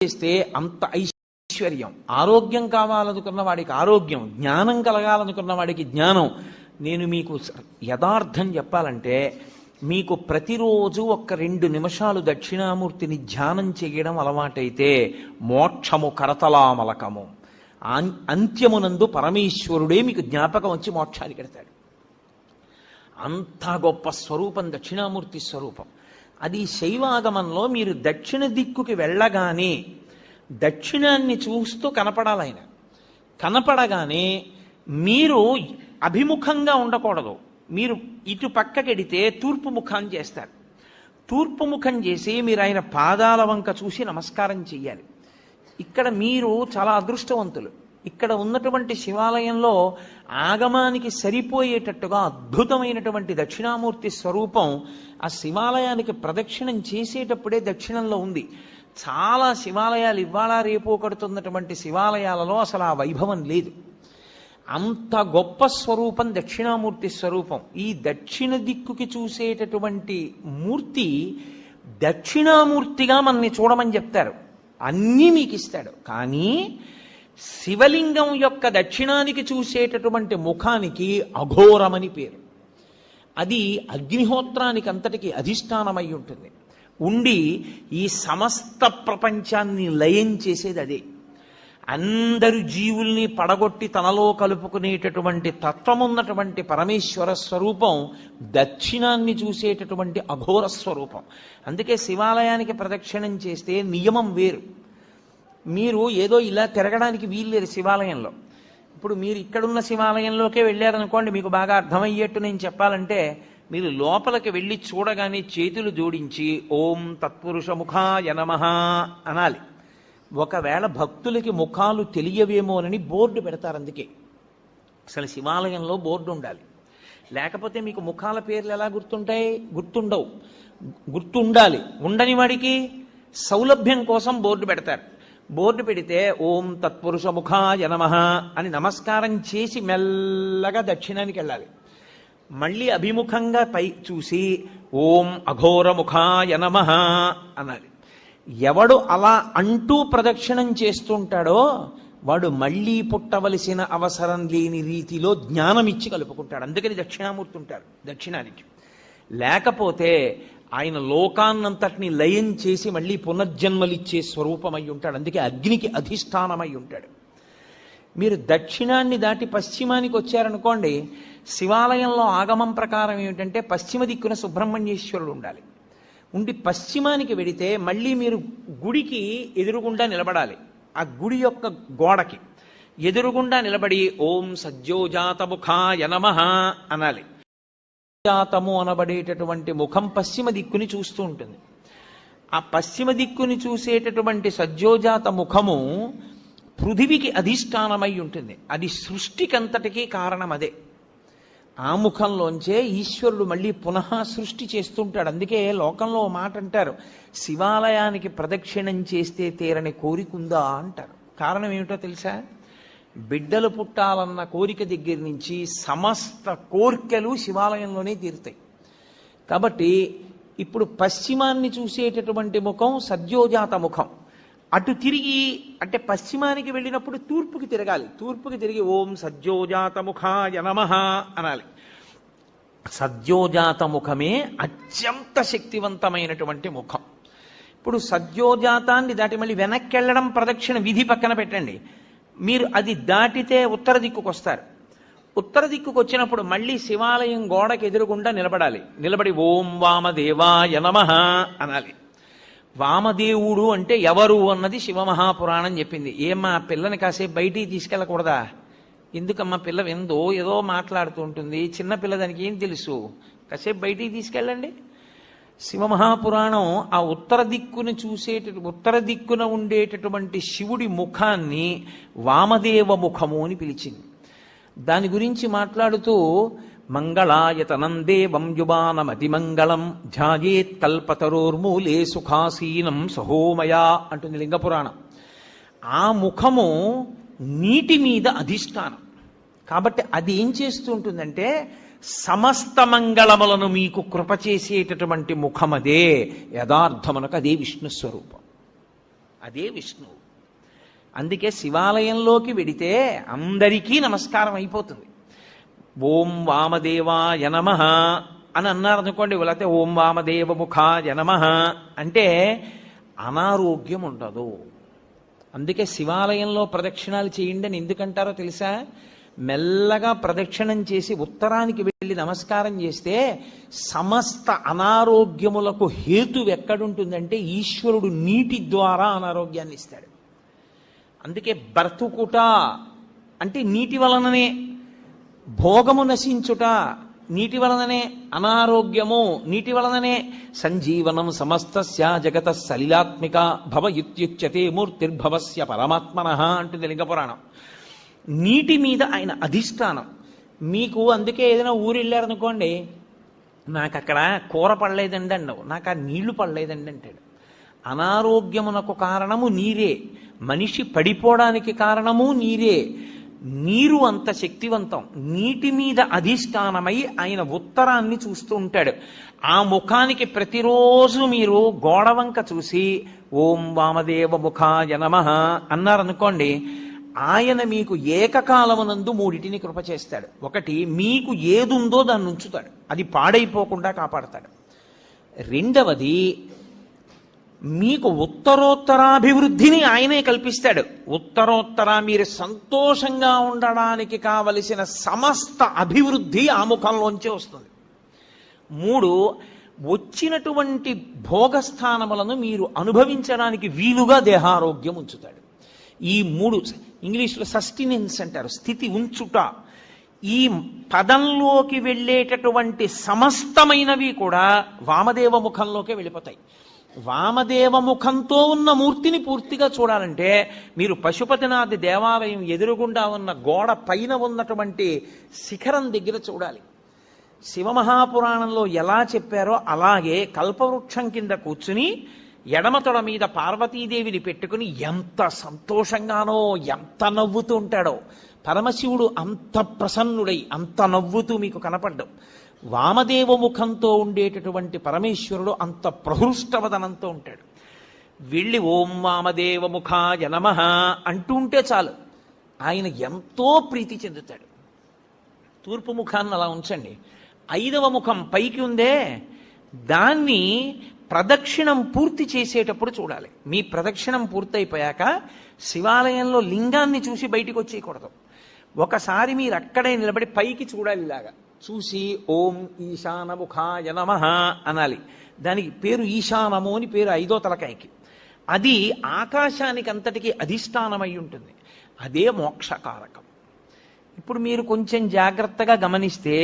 చేస్తే అంత ఐశ్వర్యం. ఆరోగ్యం కావాలనుకున్న వాడికి ఆరోగ్యం, జ్ఞానం కలగాలనుకున్న వాడికి జ్ఞానం. నేను మీకు యథార్థం చెప్పాలంటే, మీకు ప్రతిరోజు ఒక్క 2 నిమిషాలు దక్షిణామూర్తిని ధ్యానం చేయడం అలవాటైతే మోక్షము కరతలామలకము, అంత్యమునందు పరమేశ్వరుడే మీకు జ్ఞాపకం వచ్చి మోక్షానికి ఎడతాడు. అంత గొప్ప స్వరూపం దక్షిణామూర్తి స్వరూపం. అది శైవాగమంలో మీరు దక్షిణ దిక్కుకి వెళ్ళగానే దక్షిణాన్ని చూస్తూ కనపడాలి. ఆయన కనపడగానే మీరు అభిముఖంగా ఉండకూడదు. మీరు ఇటు పక్కకెడితే తూర్పు ముఖం చేస్తారు. తూర్పు ముఖం చేసి మీరు ఆయన పాదాల వంక చూసి నమస్కారం చెయ్యాలి. ఇక్కడ మీరు చాలా అదృష్టవంతులు. ఇక్కడ ఉన్నటువంటి శివాలయంలో ఆగమానికి సరిపోయేటట్టుగా అద్భుతమైనటువంటి దక్షిణామూర్తి స్వరూపం ఆ శివాలయానికి ప్రదక్షిణం చేసేటప్పుడే దక్షిణంలో ఉంది. చాలా శివాలయాలు ఇవాళ రేపు కడుతున్నటువంటి శివాలయాలలో అసలు ఆ వైభవం లేదు. అంత గొప్ప స్వరూపం దక్షిణామూర్తి స్వరూపం. ఈ దక్షిణ దిక్కుకి చూసేటటువంటి మూర్తి దక్షిణామూర్తిగా మనని చూడమని చెప్తారు. అన్నీ మీకు ఇస్తాడు. కానీ శివలింగం యొక్క దక్షిణానికి చూసేటటువంటి ముఖానికి అఘోరమని పేరు. అది అగ్నిహోత్రానికి అంతటికి అధిష్టానమై ఉంటుంది. ఉండి ఈ సమస్త ప్రపంచాన్ని లయం చేసేది అదే. అందరు జీవుల్ని పడగొట్టి తనలో కలుపుకునేటటువంటి తత్వమున్నటువంటి పరమేశ్వర స్వరూపం దక్షిణాన్ని చూసేటటువంటి అఘోర స్వరూపం. అందుకే శివాలయానికి ప్రదక్షిణం చేస్తే నియమం వేరు. మీరు ఏదో ఇలా తిరగడానికి వీల్లేదు శివాలయంలో. ఇప్పుడు మీరు ఇక్కడున్న శివాలయంలోకే వెళ్ళారనుకోండి, మీకు బాగా అర్థమయ్యేట్టు నేను చెప్పాలంటే, మీరు లోపలికి వెళ్ళి చూడగానే చేతులు జోడించి ఓం తత్పురుష ముఖాయ నమః అనాలి. ఒకవేళ భక్తులకి ముఖాలు తెలియవేమోనని బోర్డు పెడతారు. అందుకే అసలు శివాలయంలో బోర్డు ఉండాలి. లేకపోతే మీకు ముఖాల పేర్లు ఎలా గుర్తుంటాయి? గుర్తుండవు. గుర్తుండాలి. ఉండని వాడికి సౌలభ్యం కోసం బోర్డు పెడతారు. బోర్డు పెడితే ఓం తత్పురుష ముఖాయ నమః అని నమస్కారం చేసి మెల్లగా దక్షిణానికి వెళ్ళాలి. మళ్ళీ అభిముఖంగా పై చూసి ఓం అఘోర ముఖాయ నమః అనాలి. ఎవడు అలా అంటూ ప్రదక్షిణం చేస్తుంటాడో వాడు మళ్ళీ పుట్టవలసిన అవసరం లేని రీతిలో జ్ఞానం ఇచ్చి కలుపుకుంటాడు. అందుకని దక్షిణామూర్తి ఉంటారు దక్షిణానికి. లేకపోతే ఆయన లోకాన్నంతటిని లయం చేసి మళ్ళీ పునర్జన్మలిచ్చే స్వరూపమై ఉంటాడు. అందుకే అగ్నికి అధిష్టానమై ఉంటాడు. మీరు దక్షిణాన్ని దాటి పశ్చిమానికి వచ్చారనుకోండి, శివాలయంలో ఆగమం ప్రకారం ఏమిటంటే పశ్చిమ దిక్కున సుబ్రహ్మణ్యేశ్వరుడు ఉండాలి. ఉండి పశ్చిమానికి వెడితే మళ్ళీ మీరు గుడికి ఎదురుగుండా నిలబడాలి. ఆ గుడి యొక్క గోడకి ఎదురుగుండా నిలబడి ఓం సజ్జోజాతముఖాయ నమః అనాలి. జాతము అనబడేటటువంటి ముఖం పశ్చిమ దిక్కుని చూస్తూ ఉంటుంది. ఆ పశ్చిమ దిక్కుని చూసేటటువంటి సజ్జోజాత ముఖము పృథివికి అధిష్టానమై ఉంటుంది. అది సృష్టికంతటికీ కారణం అదే. ఆ ముఖంలోంచే ఈశ్వరుడు మళ్ళీ పునః సృష్టి చేస్తుంటాడు. అందుకే లోకంలో మాట అంటారు, శివాలయానికి ప్రదక్షిణం చేస్తే తీరని కోరికుందా అంటారు. కారణం ఏమిటో తెలుసా? బిడ్డలు పుట్టాలన్న కోరిక దగ్గర నుంచి సమస్త కోర్కెలు శివాలయంలోనే తీరుతాయి. కాబట్టి ఇప్పుడు పశ్చిమాన్ని చూసేటటువంటి ముఖం సద్యోజాత ముఖం. అటు తిరిగి అంటే పశ్చిమానికి వెళ్ళినప్పుడు తూర్పుకి తిరగాలి. తూర్పుకి తిరిగి ఓం సద్యోజాత ముఖాయ నమః అనాలి. సద్యోజాత ముఖమే అత్యంత శక్తివంతమైనటువంటి ముఖం. ఇప్పుడు సద్యోజాతాన్ని దాటి మళ్ళీ వెనక్కి వెళ్ళడం ప్రదక్షిణ విధి పక్కన పెట్టండి. మీరు అది దాటితే ఉత్తర దిక్కుకు వస్తారు. ఉత్తర దిక్కుకు వచ్చినప్పుడు మళ్ళీ శివాలయం గోడకి ఎదురుగుండా నిలబడాలి. నిలబడి ఓం వామదేవాయ నమః అనాలి. వామదేవుడు అంటే ఎవరు అన్నది శివమహాపురాణం చెప్పింది. ఏమ్మా పిల్లని కాసేపు బయటికి తీసుకెళ్ళకూడదా? ఎందుకమ్మా పిల్ల ఎందో ఏదో మాట్లాడుతూ ఉంటుంది, చిన్న పిల్ల దానికి ఏం తెలుసు, కాసేపు బయటికి తీసుకెళ్ళండి. శివమహాపురాణం ఆ ఉత్తర దిక్కున ఉండేటటువంటి శివుడి ముఖాన్ని వామదేవ ముఖము అని పిలిచింది. దాని గురించి మాట్లాడుతూ మంగళాయతనం దేవం యువానమతిమంగళం ధ్యాయేత్ కల్పతరోర్మూలే సుఖాసీనం సహోమయా అంటుంది లింగపురాణం. ఆ ముఖము నీటి మీద అధిష్టానం కాబట్టి అది ఏం చేస్తూ ఉంటుందంటే సమస్త మంగళములను మీకు కృప చేసేటటువంటి ముఖమదే. యథార్థమునకు అదే విష్ణు స్వరూపం. అదే విష్ణువు. అందుకే శివాలయంలోకి వెడితే అందరికీ నమస్కారం అయిపోతుంది. ఓం వామదేవాయ నమః అని అన్నారనుకోండి, లేకపోతే ఓం వామదేవ ముఖాయ నమః అంటే అనారోగ్యం ఉండదు. అందుకే శివాలయంలో ప్రదక్షిణాలు చేయండి అని ఎందుకంటారో తెలుసా? మెల్లగా ప్రదక్షిణం చేసి ఉత్తరానికి వెళ్ళి నమస్కారం చేస్తే సమస్త అనారోగ్యములకు హేతు ఎక్కడుంటుందంటే ఈశ్వరుడు నీటి ద్వారా అనారోగ్యాన్ని ఇస్తాడు. అందుకే బ్రతుకుట అంటే నీటి వలననే, భోగము నశించుట నీటి వలననే, అనారోగ్యము నీటి వలననే. సంజీవనం సమస్తస్య జగత సలిలాత్మిక భవ ఇత్యుచ్యతే మూర్తిర్భవస్య పరమాత్మనః అంటుంది లింగపురాణం. నీటి మీద ఆయన అధిష్టానం. మీకు అందుకే ఏదైనా ఊరు వెళ్ళారనుకోండి, నాకు అక్కడ కూర పడలేదండి అండవు, నాకు ఆ నీళ్లు పడలేదండి అంటాడు. అనారోగ్యమునకు కారణము నీరే, మనిషి పడిపోవడానికి కారణము నీరే. నీరు అంత శక్తివంతం. నీటి మీద అధిష్టానమై ఆయన ఉత్తరాన్ని చూస్తూ ఉంటాడు. ఆ ముఖానికి ప్రతిరోజు మీరు గోడవంక చూసి ఓం వామదేవ ముఖాయ నమః అన్నారనుకోండి, ఆయన మీకు ఏకకాలమునందు మూడిటిని కృప చేస్తాడు. ఒకటి, మీకు ఏదుందో దాన్ని ఉంచుతాడు, అది పాడైపోకుండా కాపాడతాడు. రెండవది, మీకు ఉత్తరోత్తరాభివృద్ధిని ఆయనే కల్పిస్తాడు. ఉత్తరోత్తర మీరు సంతోషంగా ఉండడానికి కావలసిన సమస్త అభివృద్ధి ఆ ముఖంలోంచే వస్తుంది. మూడు, వచ్చినటువంటి భోగస్థానములను మీరు అనుభవించడానికి వీలుగా దేహారోగ్యం ఉంచుతాడు. ఈ మూడు ఇంగ్లీష్లో సస్టినెన్స్ అంటారు, స్థితి ఉంచుట. ఈ పదంలోకి వెళ్ళేటటువంటి సమస్తమైనవి కూడా వామదేవ ముఖంలోకే వెళ్ళిపోతాయి. వామదేవ ముఖంతో ఉన్న మూర్తిని పూర్తిగా చూడాలంటే మీరు పశుపతినాథి దేవాలయం ఎదురుగుండా ఉన్న గోడ పైన ఉన్నటువంటి శిఖరం దగ్గర చూడాలి. శివమహాపురాణంలో ఎలా చెప్పారో అలాగే కల్పవృక్షం కింద కూర్చుని ఎడమతొడ మీద పార్వతీదేవిని పెట్టుకుని ఎంత సంతోషంగానో, ఎంత నవ్వుతూ ఉంటాడో. పరమశివుడు అంత ప్రసన్నుడై అంత నవ్వుతూ మీకు కనపడ్డం. వామదేవ ముఖంతో ఉండేటటువంటి పరమేశ్వరుడు అంత ప్రహృష్టవదనంతో ఉంటాడు. వెళ్ళి ఓం వామదేవ ముఖాయ నమః అంటూ ఉంటే చాలు, ఆయన ఎంతో ప్రీతి చెందుతాడు. తూర్పు ముఖాన్ని అలా ఉంచండి. 5వ ముఖం పైకి ఉందే, దాన్ని ప్రదక్షిణం పూర్తి చేసేటప్పుడు చూడాలి. మీ ప్రదక్షిణం పూర్తయిపోయాక శివాలయంలో లింగాన్ని చూసి బయటికి వచ్చేయకూడదు. ఒకసారి మీరు అక్కడే నిలబడి పైకి చూడాలి. ఇలాగా చూసి ఓం ఈశానముఖాయ నమః అనాలి. దానికి పేరు ఈశానము అని పేరు 5వ తలకాయకి. అది ఆకాశానికి అంతటికి అధిష్టానమై ఉంటుంది. అదే మోక్షకారకం. ఇప్పుడు మీరు కొంచెం జాగ్రత్తగా గమనిస్తే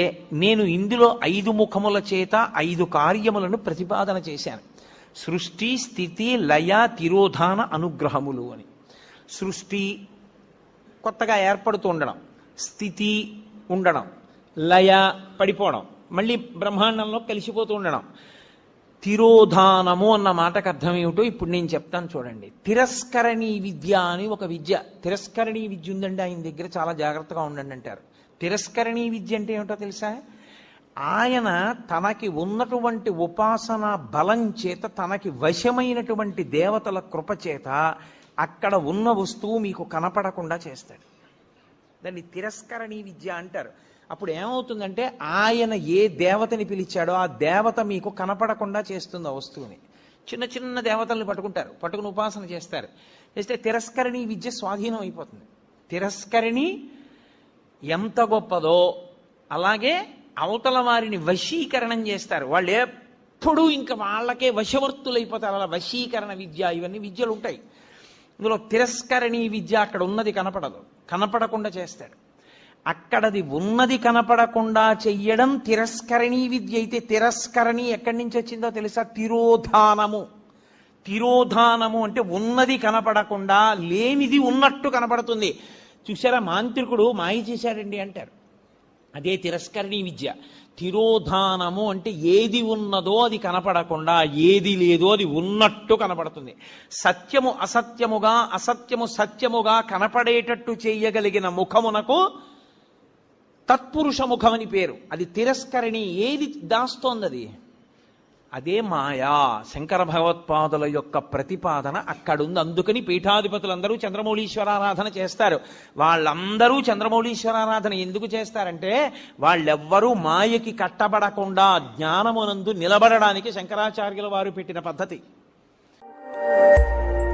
నేను ఇందులో 5 ముఖముల చేత 5 కార్యములను ప్రతిపాదన చేశాను. సృష్టి, స్థితి, లయ, తిరోధాన, అనుగ్రహములు అని. సృష్టి కొత్తగా ఏర్పడుతూ ఉండడం, స్థితి ఉండడం, లయ పడిపోవడం, మళ్ళీ బ్రహ్మాండంలో కలిసిపోతూ ఉండడం. తిరోధానము అన్న మాటకు అర్థం ఏమిటో ఇప్పుడు నేను చెప్తాను చూడండి. తిరస్కరణీ విద్య అని ఒక విద్య, తిరస్కరణీ విద్య ఉందండి ఆయన దగ్గర, చాలా జాగ్రత్తగా ఉండండి అంటారు. తిరస్కరణీ విద్య అంటే ఏమిటో తెలుసా? ఆయన తనకి ఉన్నటువంటి ఉపాసన బలం చేత, తనకి వశమైనటువంటి దేవతల కృప చేత అక్కడ ఉన్న వస్తువు మీకు కనపడకుండా చేస్తాడు. దాన్ని తిరస్కరణీ విద్య అంటారు. అప్పుడు ఏమవుతుందంటే ఆయన ఏ దేవతని పిలిచాడో ఆ దేవత మీకు కనపడకుండా చేస్తుంది ఆ వస్తువుని. చిన్న చిన్న దేవతల్ని పట్టుకుని ఉపాసన చేస్తారు. చేస్తే తిరస్కరణీ విద్య స్వాధీనం అయిపోతుంది. తిరస్కరణి ఎంత గొప్పదో అలాగే అవతల వారిని వశీకరణం చేస్తారు. వాళ్ళు ఎప్పుడూ ఇంకా వాళ్ళకే వశవర్తులైపోతారు. అలా వశీకరణ విద్య, ఇవన్నీ విద్యలు ఉంటాయి. ఇందులో తిరస్కరణీ విద్య అక్కడ ఉన్నది కనపడదు, కనపడకుండా చేస్తాడు. అక్కడది ఉన్నది కనపడకుండా చెయ్యడం తిరస్కరణీ విద్య అయితే, తిరస్కరణి ఎక్కడి నుంచి వచ్చిందో తెలుసా? తిరోధానము. తిరోధానము అంటే ఉన్నది కనపడకుండా లేనిది ఉన్నట్టు కనపడుతుంది. చూసారా, మాంత్రికుడు మాయ చేశాడండి అంటారు. అదే తిరస్కరణీ విద్య. తిరోధానము అంటే ఏది ఉన్నదో అది కనపడకుండా, ఏది లేదో అది ఉన్నట్టు కనపడుతుంది. సత్యము అసత్యముగా, అసత్యము సత్యముగా కనపడేటట్టు చేయగలిగిన ముఖమునకు తత్పురుష ముఖం అని పేరు. అది తిరస్కరణి. ఏది దాస్తోంది? అది అదే మాయా. శంకర భగవత్పాదుల యొక్క ప్రతిపాదన అక్కడుంది. అందుకని పీఠాధిపతులందరూ చంద్రమౌళీశ్వరారాధన చేస్తారు. వాళ్ళందరూ చంద్రమౌళీశ్వరారాధన ఎందుకు చేస్తారంటే వాళ్ళెవ్వరూ మాయకి కట్టబడకుండా జ్ఞానమునందు నిలబడడానికి శంకరాచార్యుల వారు పెట్టిన పద్ధతి.